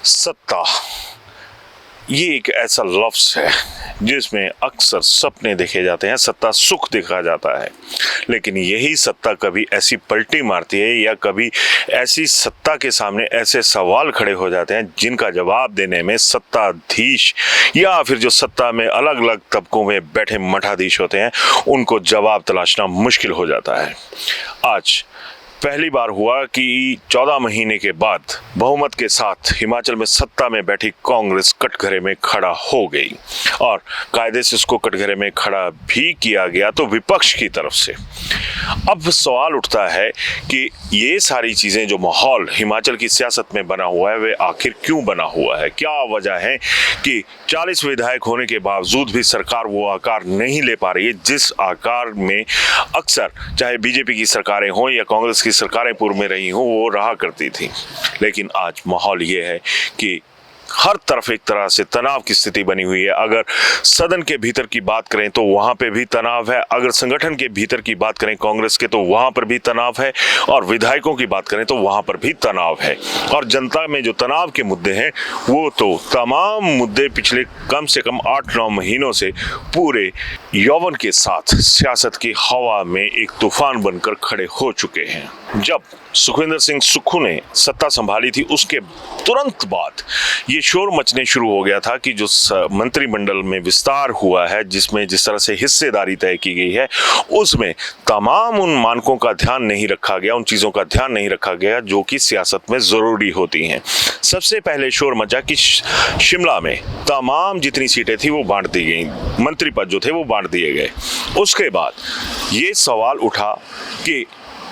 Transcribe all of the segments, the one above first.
सत्ता ये एक ऐसा लफ्ज़ है जिसमें अक्सर सपने देखे जाते हैं, सत्ता सुख देखा जाता है, लेकिन यही सत्ता कभी ऐसी पलटी मारती है या कभी ऐसी सत्ता के सामने ऐसे सवाल खड़े हो जाते हैं जिनका जवाब देने में सत्ताधीश या फिर जो सत्ता में अलग अलग तबकों में बैठे मठाधीश होते हैं उनको जवाब तलाशना मुश्किल हो जाता है। आज पहली बार हुआ कि 14 महीने के बाद बहुमत के साथ हिमाचल में सत्ता में बैठी कांग्रेस कटघरे में खड़ा हो गई और कायदे से उसको कटघरे में खड़ा भी किया गया तो विपक्ष की तरफ से। अब सवाल उठता है कि ये सारी चीजें जो माहौल हिमाचल की सियासत में बना हुआ है वे आखिर क्यों बना हुआ है, क्या वजह है कि 40 विधायक होने के बावजूद भी सरकार वो आकार नहीं ले पा रही है जिस आकार में अक्सर चाहे बीजेपी की सरकारें हों या कांग्रेस की सरकारें पूर्व में रही हों वो रहा करती थी। लेकिन आज माहौल ये है कि हर तरफ एक तरह से तनाव की स्थिति बनी हुई है। अगर सदन के भीतर की बात करें तो वहां पे भी तनाव है, अगर संगठन के भीतर की बात करें कांग्रेस के तो वहां पर भी तनाव है, और विधायकों की बात करें तो वहां पर भी तनाव है। और जनता में जो तनाव के मुद्दे हैं वो तो तमाम मुद्दे पिछले कम से कम 8-9 महीनों से पूरे यौवन के साथ सियासत की हवा में एक तूफान बनकर खड़े हो चुके हैं। जब सुखविंदर सिंह सुक्खू ने सत्ता संभाली थी उसके तुरंत बाद ये शोर मचने शुरू हो गया था कि जो मंत्रिमंडल में विस्तार हुआ है जिसमें जिस तरह से हिस्सेदारी तय की गई है उसमें तमाम उन मानकों का ध्यान नहीं रखा गया, उन चीज़ों का ध्यान नहीं रखा गया जो कि सियासत में ज़रूरी होती हैं। सबसे पहले शोर मचा कि शिमला में तमाम जितनी सीटें थी वो बांट दी गई, मंत्री पद जो थे वो बांट दिए गए। उसके बाद ये सवाल उठा कि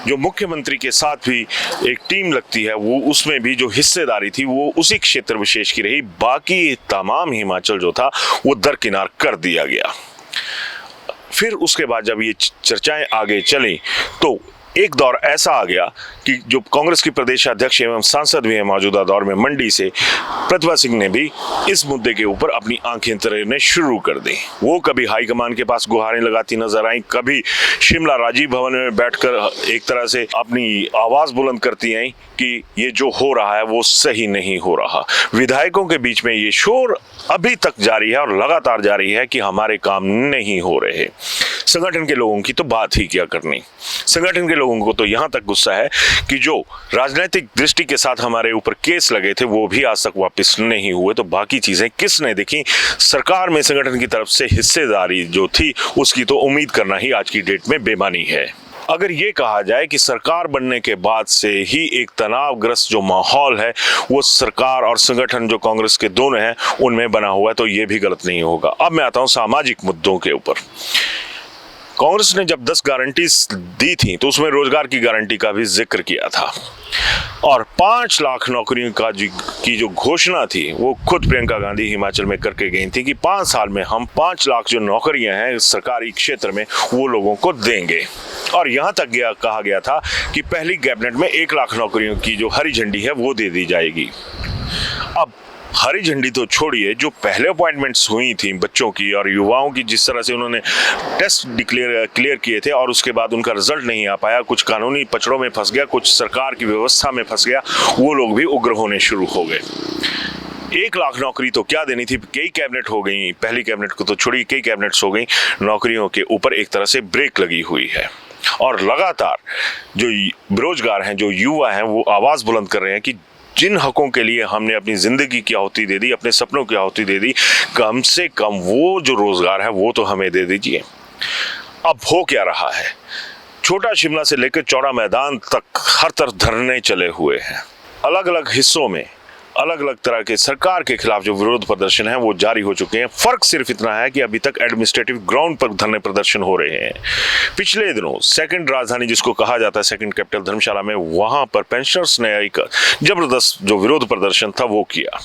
जो मुख्यमंत्री के साथ भी एक टीम लगती है वो उसमें भी जो हिस्सेदारी थी वो उसी क्षेत्र विशेष की रही, बाकी तमाम हिमाचल जो था वो दरकिनार कर दिया गया। फिर उसके बाद जब ये चर्चाएं आगे चली तो एक दौर ऐसा आ गया कि जो कांग्रेस की प्रदेश अध्यक्ष एवं सांसद भी है मौजूदा दौर में मंडी से, प्रतिभा सिंह ने भी इस मुद्दे के ऊपर अपनी आंखें तरेने शुरू कर दी। वो कभी हाईकमान के पास गुहारें लगाती नजर आई, कभी शिमला राजीव भवन में बैठकर एक तरह से अपनी आवाज बुलंद करती आई कि ये जो हो रहा है वो सही नहीं हो रहा। विधायकों के बीच में ये शोर अभी तक जारी है और लगातार जारी है कि हमारे काम नहीं हो रहे। संगठन के लोगों की तो बात ही क्या करनी, संगठन के लोगों को तो यहां तक गुस्सा है कि जो राजनीतिक दृष्टि के साथ हमारे ऊपर केस लगे थे वो भी आज तक वापस नहीं हुए, तो बाकी चीजें किसने देखी। सरकार में संगठन की तरफ से हिस्सेदारी जो थी उसकी तो उम्मीद करना ही आज की डेट में बेमानी है। अगर ये कहा जाए कि सरकार बनने के बाद से ही एक तनावग्रस्त जो माहौल है वो सरकार और संगठन जो कांग्रेस के दोनों हैं उनमें बना हुआ है तो ये भी गलत नहीं होगा। अब मैं आता हूं सामाजिक मुद्दों के ऊपर। कांग्रेस ने जब 10 गारंटीज दी थी तो उसमें रोजगार की गारंटी का भी जिक्र किया था और 5 लाख नौकरियों की जो घोषणा थी वो खुद प्रियंका गांधी हिमाचल में करके गई थी कि 5 साल में हम 5 लाख जो नौकरियां हैं सरकारी क्षेत्र में वो लोगों को देंगे। और यहां तक कहा गया था कि पहली कैबिनेट में 1 लाख नौकरियों की जो हरी झंडी है वो दे दी जाएगी। अब हरी झंडी तो छोड़िए, जो पहले अपॉइंटमेंट्स हुई थी बच्चों की और युवाओं की, जिस तरह से उन्होंने टेस्ट क्लियर किए थे और उसके बाद उनका रिजल्ट नहीं आ पाया, कुछ कानूनी पचड़ों में फंस गया, कुछ सरकार की व्यवस्था में फंस गया, वो लोग भी उग्र होने शुरू हो गए। 1 लाख नौकरी तो क्या देनी थी, कई कैबिनेट हो गई, पहली कैबिनेट को तो छोड़ी कई कैबिनेट्स हो गई, नौकरियों के ऊपर एक तरह से ब्रेक लगी हुई है। और लगातार जो बेरोजगार हैं, जो युवा हैं, वो आवाज बुलंद कर रहे हैं कि जिन हकों के लिए हमने अपनी जिंदगी की आहुति दे दी, अपने सपनों की आहुति दे दी, कम से कम वो जो रोजगार है वो तो हमें दे दीजिए। अब हो क्या रहा है, छोटा शिमला से लेकर चौड़ा मैदान तक हर तरफ धरने चले हुए हैं। अलग अलग हिस्सों में अलग अलग तरह के सरकार के खिलाफ जो विरोध प्रदर्शन है वो जारी हो चुके हैं। फर्क सिर्फ इतना है कि अभी तक एडमिनिस्ट्रेटिव ग्राउंड पर धरने प्रदर्शन हो रहे हैं। पिछले दिनों सेकंड राजधानी जिसको कहा जाता है सेकंड कैपिटल धर्मशाला में, वहां पर पेंशनर्स ने एक जबरदस्त जो विरोध प्रदर्शन था वो किया।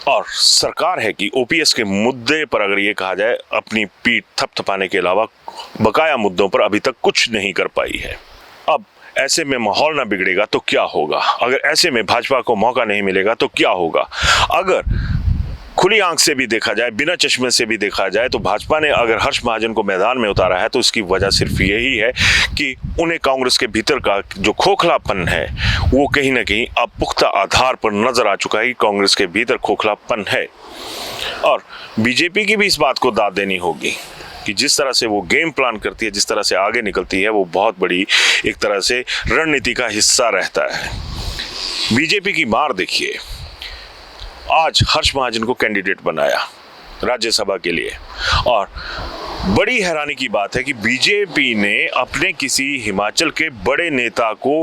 और सरकार है कि ओपीएस के मुद्दे पर अगर ये कहा जाए अपनी पीठ थपथपाने के अलावा बकाया मुद्दों पर अभी तक कुछ नहीं कर पाई है। अब ऐसे में माहौल ना बिगड़ेगा तो क्या होगा, अगर ऐसे में भाजपा को मौका नहीं मिलेगा तो क्या होगा, अगर खुली आंख से भी देखा जाए, बिना चश्मे से भी देखा जाए, तो भाजपा ने अगर हर्ष महाजन को मैदान में उतारा है तो इसकी वजह सिर्फ यही है कि उन्हें कांग्रेस के भीतर का जो खोखलापन है वो कहीं ना कहीं अब पुख्ता आधार पर नजर आ चुका है कि कांग्रेस के भीतर खोखलापन है। और बीजेपी की भी इस बात को दाद देनी होगी कि जिस तरह से वो गेम प्लान करती है, जिस तरह से आगे निकलती है, वो बहुत बड़ी एक तरह से रणनीति का हिस्सा रहता है। बीजेपी की मार देखिए, आज हर्ष महाजन को कैंडिडेट बनाया राज्यसभा के लिए, और बड़ी हैरानी की बात है कि बीजेपी ने अपने किसी हिमाचल के बड़े नेता को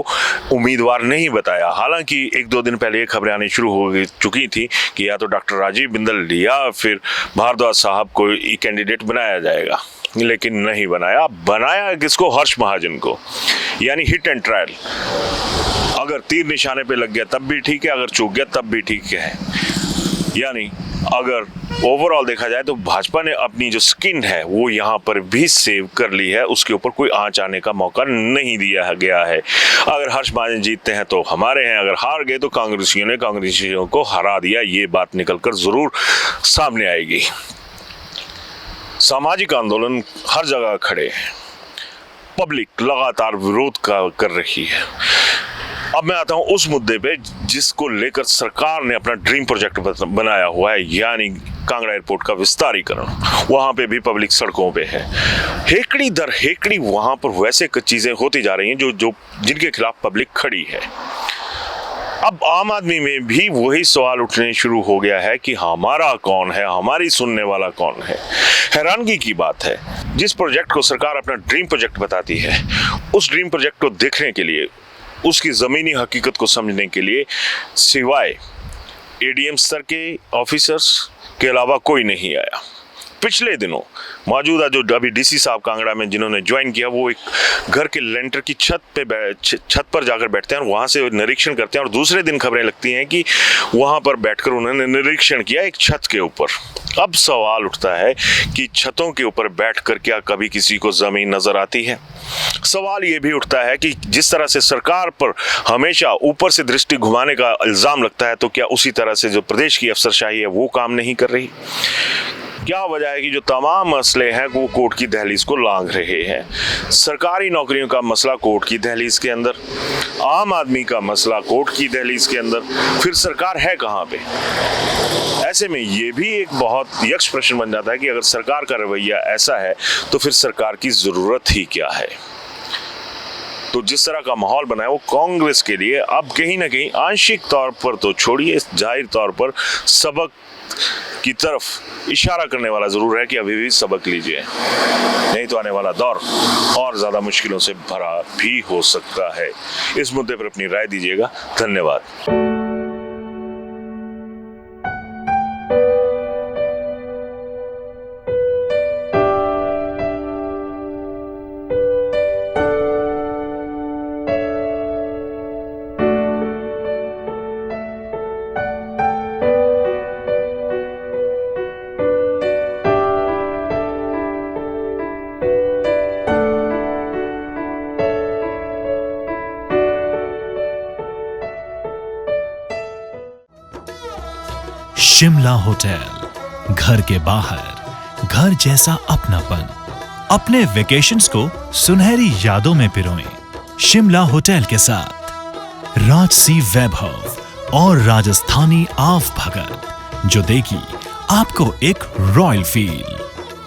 उम्मीदवार नहीं बताया। हालांकि एक दो दिन पहले ये खबरें आनी शुरू हो चुकी थी कि या तो डॉक्टर राजीव बिंदल या फिर भारद्वाज साहब को कैंडिडेट बनाया जाएगा, लेकिन नहीं बनाया। बनाया किसको? हर्ष महाजन को। यानी हिट एंड ट्रायल, अगर तीर निशाने पे लग गया तब भी ठीक है, अगर चूक गया तब भी ठीक है। यानी अगर ओवरऑल देखा जाए तो भाजपा ने अपनी जो स्किन है वो यहाँ पर भी सेव कर ली है, उसके ऊपर कोई आंच आने का मौका नहीं दिया गया है। अगर हर्ष महाजन जीतते हैं तो हमारे हैं, अगर हार गए तो कांग्रेसियों ने कांग्रेसियों को हरा दिया, ये बात निकलकर जरूर सामने आएगी। सामाजिक आंदोलन हर जगह खड़े हैं, पब्लिक लगातार विरोध कर रही है। अब मैं आता हूं उस मुद्दे पे जिसको लेकर सरकार ने अपना ड्रीम प्रोजेक्ट बनाया हुआ है, यानी कांगड़ा एयरपोर्ट का विस्तारीकरण। वहां पे भी पब्लिक सड़कों पे है, हेकड़ी दर हेकड़ी वहां पर वैसे चीजें होती जा रही हैं जो जिनके खिलाफ पब्लिक खड़ी है। अब आम आदमी में भी वही सवाल उठने शुरू हो गया है कि हमारा कौन है, हमारी सुनने वाला कौन है। हैरानगी की बात है, जिस प्रोजेक्ट को सरकार अपना ड्रीम प्रोजेक्ट बताती है, उस ड्रीम प्रोजेक्ट को देखने के लिए, उसकी ज़मीनी हकीकत को समझने के लिए सिवाय एडीएम स्तर के ऑफिसर्स के अलावा कोई नहीं आया। पिछले दिनों मौजूदा जो अभी डीसी साहब कांगड़ा में जिन्होंने ज्वाइन किया, वो एक घर के लेंटर की छत पर जाकर बैठते हैं और वहाँ से निरीक्षण करते हैं, और दूसरे दिन खबरें लगती हैं कि वहाँ पर बैठकर उन्होंने निरीक्षण किया एक छत के ऊपर। अब सवाल उठता है कि छतों के ऊपर बैठकर क्या कभी किसी को ज़मीन नज़र आती है? सवाल ये भी उठता है कि जिस तरह से सरकार पर हमेशा ऊपर से दृष्टि घुमाने का इल्ज़ाम लगता है, तो क्या उसी तरह से जो प्रदेश की अफसरशाही है वो काम नहीं कर रही? क्या वजह है कि जो तमाम मसले हैं वो कोर्ट की दहलीज को लांघ रहे हैं? सरकारी नौकरियों का मसला कोर्ट की दहलीज के अंदर, आम आदमी का मसला कोर्ट की दहलीज के अंदर, फिर सरकार है कहाँ पे? ऐसे में ये भी एक बहुत यक्ष प्रश्न बन जाता है कि अगर सरकार का रवैया ऐसा है तो फिर सरकार की जरूरत ही क्या है? तो जिस तरह का माहौल बना है वो कांग्रेस के लिए अब कहीं ना कहीं आंशिक तौर पर तो छोड़िए, जाहिर तौर पर सबक की तरफ इशारा करने वाला जरूर है कि अभी भी सबक लीजिए, नहीं तो आने वाला दौर और ज्यादा मुश्किलों से भरा भी हो सकता है। इस मुद्दे पर अपनी राय दीजिएगा। धन्यवाद। शिमला होटल, घर के बाहर घर जैसा अपनापन। अपने वेकेशंस को सुनहरी यादों में पिरोएं शिमला होटल के साथ। राजसी वैभव और राजस्थानी आव भगत, जो देगी आपको एक रॉयल फील।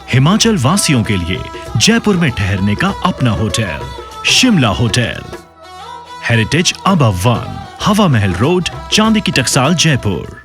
हिमाचल वासियों के लिए जयपुर में ठहरने का अपना hotel Shimla hotel. Heritage above 1, हवा महल रोड, चांदी की टकसाल, जयपुर।